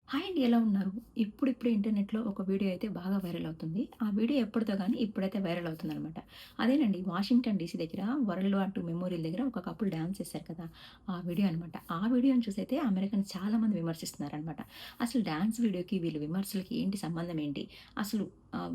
Hi అండి. ఎలా ఉన్నారు? ఇప్పుడిప్పుడు ఇంటర్నెట్‌లో ఒక వీడియో అయితే బాగా వైరల్ అవుతుంది. ఆ వీడియో ఎప్పటిదో గానీ ఇప్పుడైతే వైరల్ అవుతుందనమాట. అదేనండి, వాషింగ్టన్ డీసీ దగ్గర వరల్డ్ వార్ II మెమోరియల్ దగ్గర ఒక కపుల్ డాన్స్ చేశారు కదా! ఆ వీడియో అనమాట. ఆ వీడియోని చూసైతే అమెరికన్స్ చాలామంది విమర్శిస్తున్నారనమాట. అసలు డాన్స్ వీడియోకి వీళ్ళ విమర్శలకి ఏంటి సంబంధం ఏంటి? అసలు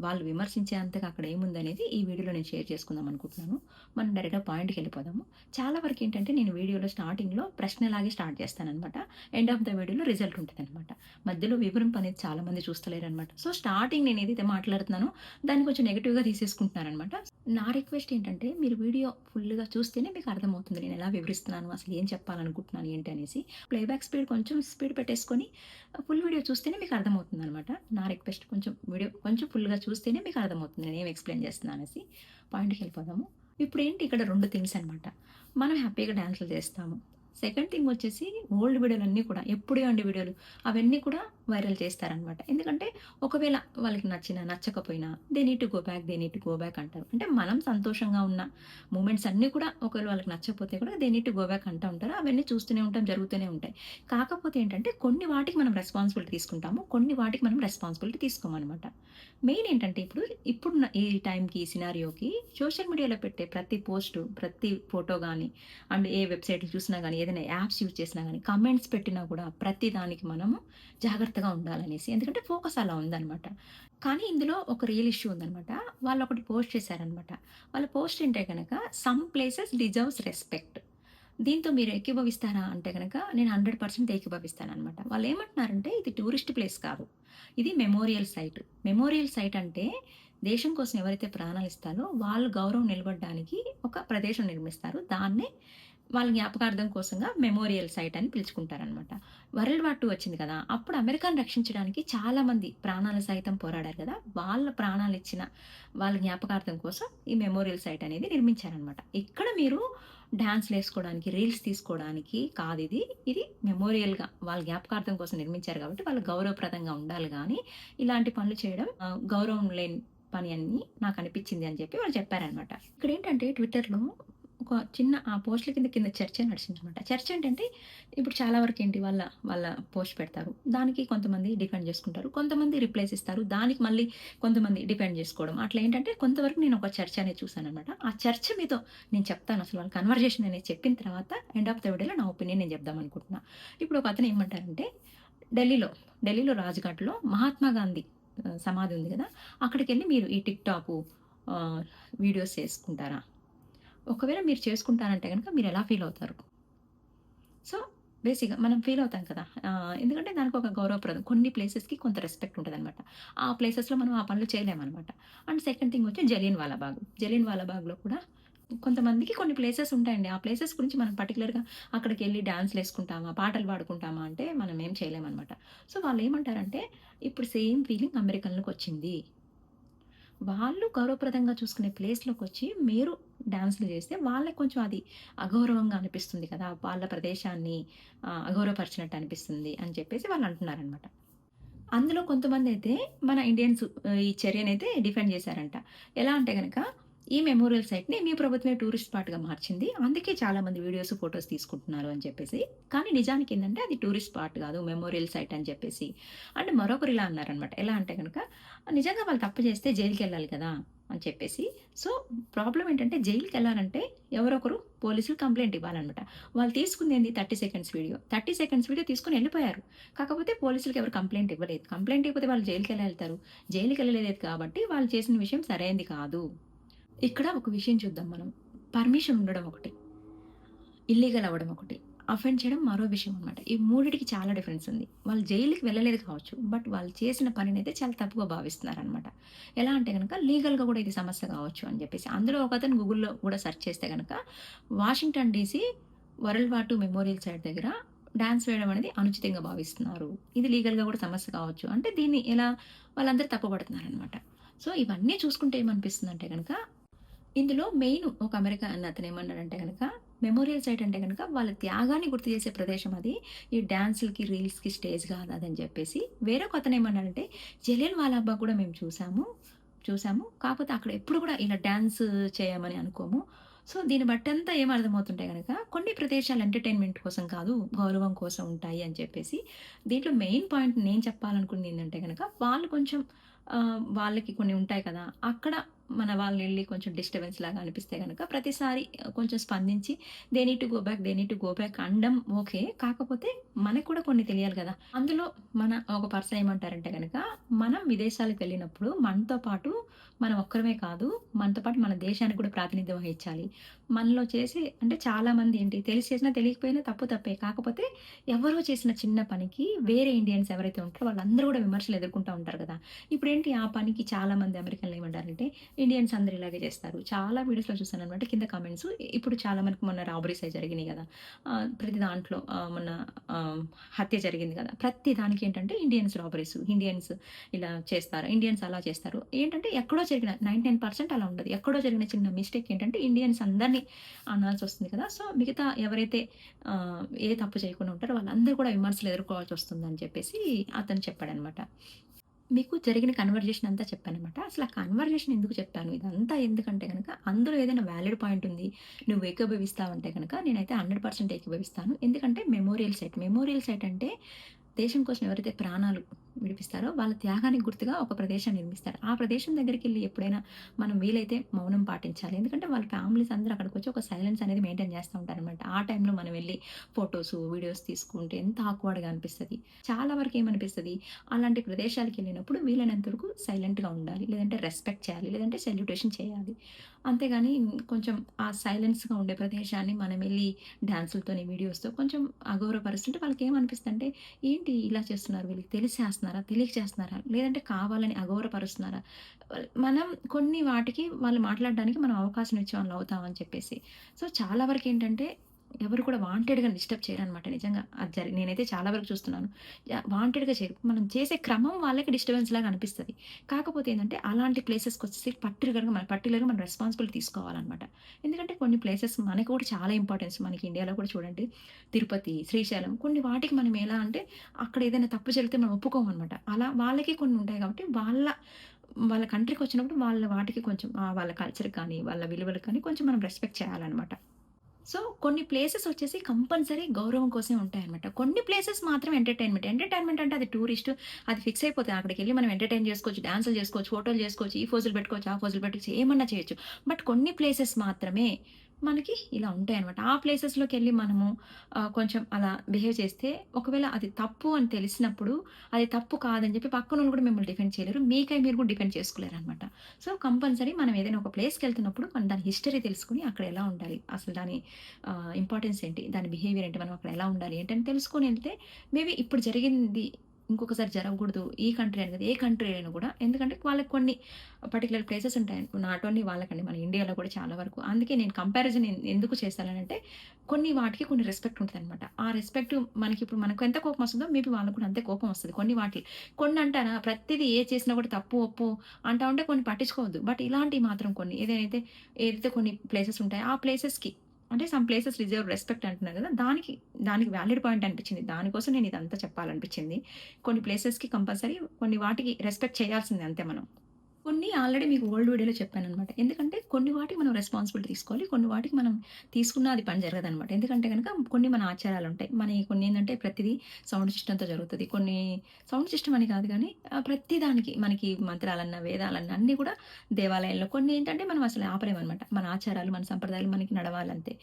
వాళ్ళు విమర్శించే అంతగా అక్కడ ఏముందనేది ఈ వీడియోలో నేను షేర్ చేసుకుందాం అనుకుంటున్నాను. మనం డైరెక్ట్‌గా పాయింట్‌కెళ్ళిపోదాము. చాలా వరకేంటంటే నేను వీడియోలో స్టార్టింగ్‌లో ప్రశ్నలాగే స్టార్ట్ చేస్తాననమాట. ఎండ్ ఆఫ్ ద వీడియోలో రిజల్ట్ ఉంటదనమాట. మధ్యలో వివరింపు అనేది చాలా మంది చూస్తలేరనమాట. సో, స్టార్టింగ్ నేను ఏదైతే మాట్లాడుతున్నానో దాన్ని కొంచెం నెగెటివ్‌గా తీసేసుకుంటున్నారనమాట. నా రిక్వెస్ట్ ఏంటంటే మీరు వీడియో ఫుల్‌గా చూస్తేనే మీకు అర్థమవుతుంది. నేను ఎలా వివరిస్తున్నాను, అసలు ఏం చెప్పాలనుకుంటున్నాను ఏంటి అనేసి. ప్లేబ్యాక్ స్పీడ్ కొంచెం స్పీడ్ పెట్టేసుకొని ఫుల్ వీడియో చూస్తేనే మీకు అర్థమవుతుందనమాట. నా రిక్వెస్ట్ కొంచెం వీడియో కొంచెం ఫుల్‌గా చూస్తేనే మీకు అర్థమవుతుంది నేనేం ఎక్స్‌ప్లెయిన్ చేస్తున్నా అనేసి. పాయింట్‌కెళ్ళిపోదాము. ఇప్పుడేంటి ఇక్కడ 2 థింగ్స్ అనమాట. మనం హ్యాపీగా డాన్సులు చేస్తాము. సెకండ్ థింగ్ వచ్చేసి ఓల్డ్ వీడియోలన్నీ కూడా ఎప్పుడే అండి వీడియోలు అవన్నీ కూడా వైరల్ చేస్తారనమాట. ఎందుకంటే ఒకవేళ వాళ్ళకి నచ్చినా, నచ్చకపోయినా they need to go back అంటారు. అంటే మనం సంతోషంగా ఉన్న మూమెంట్స్ అన్నీ కూడా ఒకవేళ వాళ్ళకి నచ్చకపోతే కూడా they need to go back అంటా ఉంటారు. అవన్నీ చూస్తూనే ఉంటాం, జరుగుతూనే ఉంటాయి. కాకపోతే ఏంటంటే కొన్ని వాటికి మనం రెస్పాన్సిబిలిటీ తీసుకుంటాము. కొన్ని వాటికి మనం రెస్పాన్సిబిలిటీ తీసుకోమనమాట. మెయిన్ ఏంటంటే ఇప్పుడున్న ఈ టైంకి, ఈ సినారియోకి సోషల్ మీడియాలో పెట్టే ప్రతి పోస్టు, ప్రతి ఫోటో గాని అండ్ ఏ వెబ్‌సైట్‌లు చూసినా గాని, ఏదైనా యాప్స్ యూజ్ చేసినా గాని, కామెంట్స్ పెట్టినా కూడా ప్రతి దానికి మనము జాగ్రత్తగా ఉండాలనేసి. ఎందుకంటే ఫోకస్ అలా ఉందనమాట. కానీ ఇందులో ఒక రియల్ ఇష్యూ ఉందనమాట. వాళ్ళొకటి పోస్ట్ చేశారనమాట. వాళ్ళ పోస్ట్ ఏంటే గనక సమ్ ప్లేసెస్ డిజర్వ్స్ రెస్పెక్ట్. దీంతో మీరు ఏకీభవిస్తారా అంటే గనక నేను 100% ఏకీభవిస్తాననమాట. వాళ్ళేమంటున్నారంటే ఇది టూరిస్ట్ ప్లేస్ కాదు. ఇది మెమోరియల్ సైట్. మెమోరియల్ సైట్ అంటే దేశం కోసం ఎవరైతే ప్రాణాలిస్తారో వాళ్ళు గౌరవం నిలబడడానికి ఒక ప్రదేశం నిర్మిస్తారు. దాన్నే వాళ్ళ జ్ఞాపకార్థం కోసంగా మెమోరియల్ సైట్ అని పిలుచుకుంటారనమాట. వరల్డ్ వార్ II వచ్చింది కదా! అప్పుడు అమెరికాను రక్షించడానికి చాలామంది ప్రాణాలు సైతం పోరాడారు కదా! వాళ్ళ ప్రాణాలిచ్చిన వాళ్ళ జ్ఞాపకార్థం కోసం ఈ మెమోరియల్ సైట్ అనేది నిర్మించారనమాట. ఇక్కడ మీరు డాన్స్‌లేసుకోవడానికి, రీల్స్ తీసుకోవడానికి కాదిది. ఇది మెమోరియల్‌గా వాళ్ళ జ్ఞాపకార్థం కోసం నిర్మించారు కాబట్టి వాళ్ళు గౌరవప్రదంగా ఉండాలి గానీ, ఇలాంటి పనులు చేయడం గౌరవం లేని పని అని నాకనిపిచ్చింది అని చెప్పి వాళ్ళు చెప్పారనమాట. ఇక్కడేంటంటే ట్విట్టర్‌లో ఒక చిన్న ఆ పోస్ట్‌ల కింద చర్చ నడిచిందనమాట. చర్చ ఏంటంటే ఇప్పుడు చాలా వరకేంటి వాళ్ళ వాళ్ళ పోస్ట్ పెడతారు. దానికి కొంతమంది డిఫెండ్ చేసుకుంటారు. కొంతమంది రిప్లైస్ ఇస్తారు. దానికి మళ్ళీ కొంతమంది డిఫెండ్ చేసుకోవడం. అట్లా ఏంటంటే కొంతవరకు నేను ఒక చర్చ అనేది చూసాననమాట. ఆ చర్చ మీతో నేను చెప్తాను. అసలు వాళ్ళ కన్వర్జేషన్ అనేది చెప్పిన తర్వాత ఎండ్ ఆఫ్ ద వీడియోలో నా ఒపీనియన్ నేను చెప్దామనుకుంటున్నా. ఇప్పుడు ఒకతను ఏమంటారంటే ఢిల్లీలో, ఢిల్లీలో రాజ్‌ఘాట్‌లో మహాత్మా గాంధీ సమాధి ఉంది గదా! అక్కడికెళ్ళి మీరు ఈ టిక్ టాకు ఆహ్, వీడియోస్ చేసుకుంటారా? ఒకవేళ మీరు చేసుకుంటానంటే గనక మీరెలా ఫీలవుతారు? సో, బేసిక్‌గా మనం ఫీలవుతాం కదా! ఎందుకంటే దానికొక గౌరవప్రదం. కొన్ని ప్లేసెస్‌కి కొంత రెస్పెక్ట్ ఉంటదనమాట. ఆ ప్లేసెస్‌లో మనం ఆ పనులు చేయలేమనమాట. అండ్ సెకండ్ థింగ్ వచ్చి జలియన్ వాలా బాగ్. జలియన్ వాలా బాగ్‌లో కూడా కొంతమందికి కొన్ని ప్లేసెస్ ఉంటాయండి. ఆ ప్లేసెస్ గురించి మనం పర్టిక్యులర్‌గా అక్కడికెళ్ళి డాన్స్‌లేసుకుంటామా, పాటలు పాడుకుంటామా అంటే మనం ఏం చేయలేమనమాట. సో, వాళ్ళేమంటారంటే ఇప్పుడు సేమ్ ఫీలింగ్ అమెరికన్‌లకొచ్చింది. వాళ్ళు గౌరవప్రదంగా చూసుకునే ప్లేస్‌లోకొచ్చి మీరు డాన్స్‌లు జేస్తే వాళ్ళకి కొంచెం అది అగౌరవంగా అనిపిస్తుంది కదా! వాళ్ళ ప్రదేశాన్ని అగౌరవపరిచినట్టు అనిపిస్తుంది అని చెప్పేసి వాళ్ళంటున్నారనమాట. అందులో కొంతమందైతే మన ఇండియన్స్ ఈ చర్యనైతే డిఫెండ్ చేశారంట. ఎలా అంటే గనక, ఈ మెమోరియల్ సైట్‌ని మీ ప్రభుత్వమే టూరిస్ట్ స్పాట్‌గా మార్చింది. అందుకే చాలామంది వీడియోస్, ఫోటోస్ తీసుకుంటున్నారు అని చెప్పేసి. కానీ నిజానికేందంటే అది టూరిస్ట్ స్పాట్ గాదు. మెమోరియల్ సైట్ అని చెప్పేసి. అండ్ మరొకరు ఇలా అన్నారనమాట. ఎలా అంటే గనక, నిజంగా వాళ్ళు తప్పు చేస్తే జైలుకెళ్ళాలి కదా! అని చెప్పేసి. సో, ప్రాబ్లమ్ ఏంటంటే జైలుకెళ్ళాలంటే ఎవరొకరు పోలీసులు కంప్లెయింట్ ఇవ్వాలనమాట. వాళ్ళు తీసుకుందేంది 30 సెకండ్స్ వీడియో. 30 సెకండ్స్ వీడియో తీసుకొని ఎళ్ళిపోయారు. కాకపోతే పోలీసులకి ఎవరు కంప్లెయింట్ ఇవ్వలేదు. కంప్లెయింట్ ఇవ్వకపోతే వాళ్ళు జైలుకెలా ఎళ్తారు? జైలుకెళ్ళలేదు కాబట్టి వాళ్ళు చేసిన విషయం సరైంది కాదు. ఇక్కడ ఒక విషయం చూద్దాం మనం. పర్మిషన్ ఉండడం ఒకటి. ఇల్లీగల్ అవ్వడం ఒకటి. అఫెండ్ చేయడం మరో విషయం అనమాట. ఈ మూడిటికి చాలా డిఫరెన్స్ ఉంది. వాళ్ళు జైలుకి వెళ్ళలేదు కావచ్చు. బట్ వాళ్ళు చేసిన పనినైతే చాలా తప్పుగా భావిస్తున్నారనమాట. ఎలా అంటే గనక లీగల్‌గా గూడా ఇది సమస్య కావచ్చు అని జెప్పేసి. అందులో ఒకతను గూగుల్‌లో గూడా సెర్చ్ చేస్తే గనక Washington DC world war II memorial site దగ్గర డాన్స్ వేయడం అనేది అనుచితంగా భావిస్తున్నారు. ఇది లీగల్‌గా గూడా సమస్య కావచ్చు. అంటే దీన్ని ఎలా వాళ్ళందరూ తప్పుపడుతున్నారనమాట. సో, ఇవన్నీ చూసుకుంటే ఏమనిపిస్తుందంటే గనక ఇందులో మెయిన్ ఒక అమెరికన్ అతనేమన్నాడంటే గనక, మెమోరియల్ సైట్ అంటే గనక వాళ్ళ త్యాగాన్ని గుర్తు చేసే ప్రదేశం అది. ఈ డాన్స్‌లకి, రీల్స్‌కి స్టేజ్ కాదు అదని చెప్పేసి. వేరొక అతనేమన్నాడంటే, జలియన్ వాలాబాగ్ కూడా మేము చూసాము. కాకపోతే అక్కడ ఎప్పుడు కూడా ఇలా డాన్స్ చేయమని అనుకోము. సో, దీన్ని బట్టంతా ఏం అర్థమవుతుంటే గనక కొన్ని ప్రదేశాలు ఎంటర్‌టైన్‌మెంట్ కోసం కాదు, గౌరవం కోసం ఉంటాయి అని చెప్పేసి, దీంట్లో మెయిన్ పాయింట్ నేను చెప్పాలనుకుందేంటంటే గనక, వాళ్ళు కొంచెం వాళ్ళకి కొన్ని ఉంటాయి కదా! అక్కడ మన వాళ్ళెళ్లి కొంచెం డిస్టర్బెన్స్ లాగా అనిపిస్తే గనక ప్రతిసారి కొంచెం స్పందించి they need to go back, they need to go back అనడం ఓకే. కాకపోతే మనకు కూడా కొన్ని తెలియాలి గదా! అందులో మన ఒక పర్సన్ ఏమంటారంటే గనక, మనం విదేశాలకు వెళ్ళినప్పుడు మనతో పాటు మనం ఒక్కరమే కాదు, మనతో పాటు మన దేశానికి కూడా ప్రాతినిధ్యం వహించాలి. మనలో చేసే అంటే చాలామంది ఏంటి తెలిసి చేసినా తెలియకపోయినా తప్పు తప్పే. కాకపోతే ఎవరో చేసిన చిన్న పనికి వేరే ఇండియన్స్ ఎవరైతే ఉంటారో వాళ్ళందరూ కూడా విమర్శలు ఎదుర్కొంటా ఉంటారు కదా! ఇప్పుడేంటి ఆ పనికి చాలామంది అమెరికన్‌లు ఏమంటారంటే ఇండియన్స్ అందరూ ఇలాగే చేస్తారు. చాలా వీడియోస్‌లో చూసాననమాట కింద కామెంట్స్. ఇప్పుడు చాలా మనకి మొన్న రాబరీస్ అయి జరిగినాయి గదా! ప్రతి దాంట్లో మొన్న ఆహ్, హత్య జరిగింది గదా! ప్రతి దానికి ఏంటంటే ఇండియన్స్ రాబరీస్, ఇండియన్స్ ఇలా చేస్తారు, ఇండియన్స్ అలా చేస్తారు. ఏంటంటే ఎక్కడో జరిగిన 99% అలా ఉండదు. ఎక్కడో జరిగిన చిన్న మిస్టేక్ ఏంటంటే ఇండియన్స్ అందరిని అనాల్సొస్తుంది కదా! సో, మిగతా ఎవరైతే ఏ తప్పు చేయకుండా ఉంటారో వాళ్ళందరూ కూడా విమర్శలు ఎదుర్కోవాల్సొస్తుందని చెప్పేసి అతను చెప్పాడనమాట. మీకు జరిగిన కన్వర్జేషన్ అంతా చెప్పాననమాట. అసలు ఆ కన్వర్జేషన్ ఎందుకు చెప్పాను? ఇదంతా ఎందుకంటే గనక, అందులో ఏదైనా వాలిడ్ పాయింట్ ఉంది. నువ్వు ఏకీభవిస్తావంటే గనక నేనైతే 100% ఏకీభవిస్తాను. ఎందుకంటే మెమోరియల్ సైట్. మెమోరియల్ సైట్ అంటే దేశం కోసం ఎవరైతే ప్రాణాలు విడిపిస్తారో వాళ్ళ త్యాగానికి గుర్తుగా ఒక ప్రదేశాన్ని నిర్మిస్తారు. ఆ ప్రదేశం దగ్గరికెళ్ళి ఎప్పుడైనా మనం వీలైతే మౌనం పాటించాలి. ఎందుకంటే వాళ్ళ ఫ్యామిలీస్ అందరూ అక్కడికొచ్చి ఒక సైలెన్స్ అనేది మెయింటైన్ చేస్తా ఉంటారనమాట. ఆ టైంలో మనం వెళ్లి ఫోటోసు, వీడియోస్ తీసుకుంటే ఎంత ఆక్వర్డ్‌గా అనిపిస్తది. చాలా వరకు ఏమనిపిస్తది, అలాంటి ప్రదేశాలకెళ్ళినప్పుడు వీలైనంత వరకు సైలెంట్‌గా ఉండాలి. లేదంటే రెస్పెక్ట్ చేయాలి. లేదంటే సెల్యుటేషన్ చేయాలి. అంతేగాని కొంచెం ఆ సైలెన్స్‌గా ఉండే ప్రదేశాన్ని మనమెళ్లి డాన్సులతోని, వీడియోస్‌తో కొంచెం అగౌరవపరుస్తుంటే వాళ్ళకేమనిపిస్తదంటే, ఏంటి ఇలా చేస్తున్నారు? వీళ్ళకి తెలిసి చేస్తున్నారా? తెలియక చేస్తున్నారా? లేదంటే కావాలని అగౌరవపరుస్తున్నారా? మనం కొన్ని వాటికి వాళ్ళు మాట్లాడడానికి మనం అవకాశం ఇచ్చే వాళ్ళం అవుతామని చెప్పేసి. సో, చాలా వరకేంటంటే ఎవరు కూడా వాంటెడ్‌గా డిస్టర్బ్ చేయరనమాట నిజంగా. అది నేనైతే చాలా వరకు చూస్తున్నాను. వాంటెడ్‌గా చేయరు. మనం చేసే క్రమం వాళ్ళకి డిస్టర్బెన్స్ లాగా అనిపిస్తది. కాకపోతే ఏందంటే అలాంటి ప్లేసెస్‌కొచ్చేసి పర్టిక్యులర్‌గా మనం రెస్పాన్సిబిలిటీ తీసుకోవాలనమాట. ఎందుకంటే కొన్ని ప్లేసెస్ మనకి కూడా చాలా ఇంపార్టెన్స్. మనకి ఇండియాలో కూడా చూడండి తిరుపతి, శ్రీశైలం కొన్ని వాటికి మనం ఎలా అంటే అక్కడ ఏదైనా తప్పు జరిగితే మనం ఒప్పుకోమనమాట. అలా వాళ్ళకి కొన్ని ఉంటాయి కాబట్టి వాళ్ళ కంట్రీకొచ్చినప్పుడు వాళ్ళ వాటికి కొంచెం వాళ్ళ కల్చర్‌కి కానీ, వాళ్ళ విలువలకు కానీ కొంచెం మనం రెస్పెక్ట్ చేయాలనమాట. సో, కొన్ని ప్లేసెస్ వచ్చేసి కంపల్సరీ గౌరవం కోసమే ఉంటాయన్నమాట. కొన్ని ప్లేసెస్ మాత్రం ఎంటర్‌టైన్‌మెంట్. ఎంటర్‌టైన్‌మెంట్ అంటే అది టూరిస్ట్ అది ఫిక్స్ అయిపోతే అక్కడికెళ్ళి మనం ఎంటర్‌టైన్ చేసుకోవచ్చు, డాన్సులు చేసుకోవచ్చు, ఫోటోలు చేసుకోవచ్చు, ఈ ఫోజులు పెట్టుకోవచ్చు, ఆ ఫోజులు పెట్టొచ్చు, ఏమన్నా చేయొచ్చు. బట్ కొన్ని ప్లేసెస్ మాత్రమే మనకి ఇలా ఉంటాయన్నమాట. ఆ ప్లేసెస్‌లోకెళ్ళి మనము కొంచెం అలా బిహేవ్ చేస్తే ఒకవేళ అది తప్పు అని తెలిసినప్పుడు అది తప్పు కాదని చెప్పి పక్కనోళ్ళు కూడా మిమ్మల్ని డిఫెండ్ చేయలేరు. మీకై మీరు కూడా డిఫెండ్ చేసుకోలేరనమాట. సో, కంపల్సరీ మనం ఏదైనా ఒక ప్లేస్‌కెళ్తున్నప్పుడు మనం దాని హిస్టరీ తెలుసుకొని అక్కడ ఎలా ఉండాలి? అసలు దాని ఇంపార్టెన్స్ ఏంటి? దాని బిహేవియర్ ఏంటి? మనం అక్కడ ఎలా ఉండాలి? ఏంటని తెలుసుకొని ఎళ్తే మేబీ ఇప్పుడు జరిగింది ఇంకొకసారి జరగకూడదు. ఈ కంట్రీ అని కాదు. ఏ కంట్రీ అయినా కూడా. ఎందుకంటే వాళ్ళకి కొన్ని పర్టిక్యులర్ ప్లేసెస్ ఉంటాయి. నాట్ ఓన్లీ వాళ్ళకండి. మన ఇండియాలో కూడా చాలా వరకు. అందుకే నేను కంపారిజన్ ఎందుకు చేశాననంటే కొన్ని వాటికి కొన్ని రెస్పెక్ట్ ఉంటదనమాట. ఆ రెస్పెక్ట్ మనకిప్పుడు మనకు ఎంత కోపం వస్తదో మేబీ వాళ్ళకి కూడా అంతే కోపం వస్తది. కొన్ని వాటిలి. కొన్ని అంటారా ప్రతిది ఏది చేసినా కూడా తప్పు, ఒప్పు అంటా ఉంటే కొన్ని పట్టించుకోవద్దు. బట్ ఇలాంటివి మాత్రం కొన్ని ఏదైతే కొన్ని ప్లేసెస్ ఉంటాయో ఆ ప్లేసెస్‌కి అంటే సమ్ ప్లేసెస్ రిజర్వ్ రెస్పెక్ట్ అంటున్నారు కదా! దానికి వాలిడ్ పాయింట్ అనిపించింది. దానికోసం నేను ఇదంతా చెప్పాలనిపించింది. కొన్ని ప్లేసెస్‌కి కంపల్సరీ కొన్ని వాటికి రెస్పెక్ట్ చేయాల్సిందే అంతే మనం. కొన్ని ఆల్రెడీ మీకు ఓల్డ్ వీడియోలో చెప్పాననమాట. ఎందుకంటే కొన్ని వాటికి మనం రెస్పాన్సిబిలిటీ తీసుకోవాలి. కొన్ని వాటికి మనం తీసుకున్నా అది పని జరగదనమాట. ఎందుకంటే గనక కొన్ని మన ఆచారాలుంటాయి. మనయి కొన్నేందంటే ప్రతిదీ సౌండ్ సిస్టమ్‌తో జరుగుతది. కొన్ని సౌండ్ సిస్టమ్ అని కాదు గానీ ప్రతి దానికి మనకి మంత్రాలన్నా, వేదాలన్నా అన్నీ కూడా దేవాలయాల్లో కొన్ని ఏంటంటే మనం అసలు ఆపలేమనమాట. మన ఆచారాలు, మన సంప్రదాయాలు మనకి నడవాలంతే.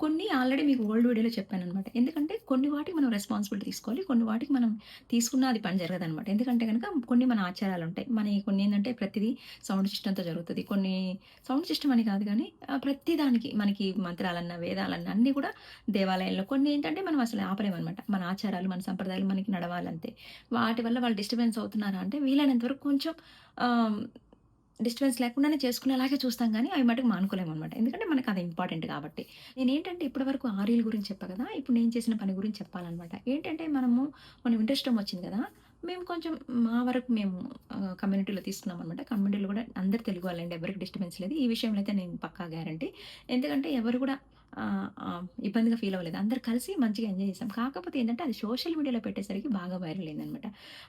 కొన్ని ఆల్రెడీ మీకు ఓల్డ్ వీడియోలో చెప్పాననమాట. ఎందుకంటే కొన్ని వాటికి మనం రెస్పాన్సిబిలిటీ తీసుకోవాలి. కొన్ని వాటికి మనం తీసుకున్నా అది పని జరగదనమాట. ఎందుకంటే గనక కొన్ని మన ఆచారాలుంటాయి. మనయి కొన్నేందంటే ప్రతిదీ సౌండ్ సిస్టమ్‌తో జరుగుతది. కొన్ని సౌండ్ సిస్టమ్ అని కాదు గానీ ప్రతి దానికి మనకి మంత్రాలన్నా, వేదాలన్నా అన్నీ కూడా దేవాలయాల్లో కొన్ని ఏంటంటే మనం అసలు ఆపలేమనమాట. మన ఆచారాలు, మన సంప్రదాయాలు మనకి నడవాలంతే. వాటి వల్ల వాళ్ళు డిస్టర్బెన్స్ అవుతున్నారా అంటే వీలైనంత వరకు కొంచెం ఆహ్ డిస్టర్బెన్స్ లేకుండానే చేసుకునేలాగే చూస్తాం గానీ, అవి మటుకు మానుకోలేమనమాట. ఎందుకంటే మనకది ఇంపార్టెంట్ కాబట్టి. నేనేంటంటే ఇప్పటి వరకు ఆ రీల్ గురించి చెప్పా గదా! ఇప్పుడు నేను చేసిన పని గురించి చెప్పాలనమాట. ఏంటంటే మనం వింటర్ స్టోమ్ వచ్చింది గదా! మేము కొంచెం మా వరకు మేము కమ్యూనిటీలో తీసుకున్నామనమాట. కమ్యూనిటీలో గూడా అందరూ తెలుగు వాళ్ళండి. ఎవరికీ డిస్టర్బెన్స్ లేదు. ఈ విషయంలో అయితే నేను పక్కా గ్యారంటీ. ఎందుకంటే ఎవరు గూడా ఇబ్బందిగా ఫీల్ అవ్వలేదు. అందరూ కలిసి మంచిగా ఎంజాయ్ చేసాం. కాకపోతే ఏంటంటే అది సోషల్ మీడియాలో పెట్టేసరికి బాగా వైరల్ అయిందనమాట.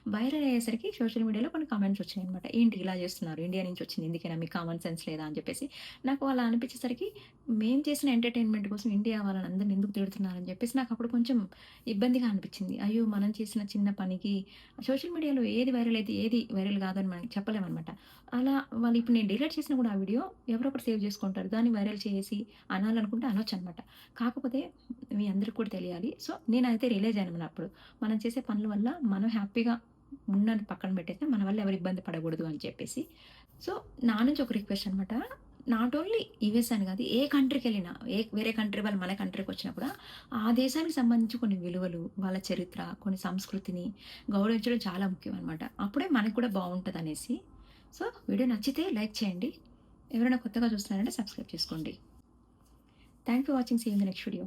వైరల్ అయ్యేసరికి సోషల్ మీడియాలో కొన్ని కామెంట్స్ వచ్చినాయనమాట. "ఏంటి ఇలా చేస్తున్నారు? ఇండియా నుంచి వచ్చింది ఇందుకేనా మీకు కామన్ సెన్స్ లేదా?" అని చెప్పేసి. నాకు అలా అనిపించేసరికి మేము చేసిన ఎంటర్‌టైన్‌మెంట్ కోసం ఇండియా వాళ్ళని అందరిని ఎందుకు తిడుతున్నారని చెప్పేసి నాకప్పుడు కొంచెం ఇబ్బందిగా అనిపించింది. అయ్యో! మనం చేసిన చిన్న పనికి సోషల్ మీడియాలో ఏది వైరల్ అయితే ఏది వైరల్ కాదని మనం చెప్పలేమనమాట. అలా వాళ్ళు ఇప్పుడు నేను డిలీట్ చేసినా కూడా ఆ వీడియో ఎవరో ఒకరు సేవ్ చేసుకుంటారు. దాన్ని వైరల్ చేసి అనాలనుకుంటే అనొచ్చనమాట. కాకపోతే మీ అందరికి కూడా తెలియాలి. సో, నేనైతే రియలైజ్ అయ్యాను అప్పుడు. మనం చేసే పనుల వల్ల మనం హ్యాపీగా ఉన్నది పక్కన పెట్టేస్తే మన వల్ల ఎవరు ఇబ్బంది పడకూడదు అని చెప్పేసి. సో, నా నుంచి ఒక రిక్వెస్ట్ అనమాట. నాట్ ఓన్లీ యూఎస్ అని కాదు. ఏ కంట్రీకెళ్ళినా, వేరే కంట్రీ వాళ్ళు మన కంట్రీకొచ్చినా కూడా, ఆ దేశానికి సంబంధించి కొన్ని విలువలు, వాళ్ళ చరిత్ర, కొన్ని సంస్కృతిని గౌరవించడం చాలా ముఖ్యం అనమాట. అప్పుడే మనకు కూడా బావుంటదనేసి. సో, వీడియో నచ్చితే లైక్ చేయండి. ఎవరైనా కొత్తగా చూస్తున్నారంటే సబ్స్క్రైబ్ చేసుకోండి. Thank for watching. See you in the next video.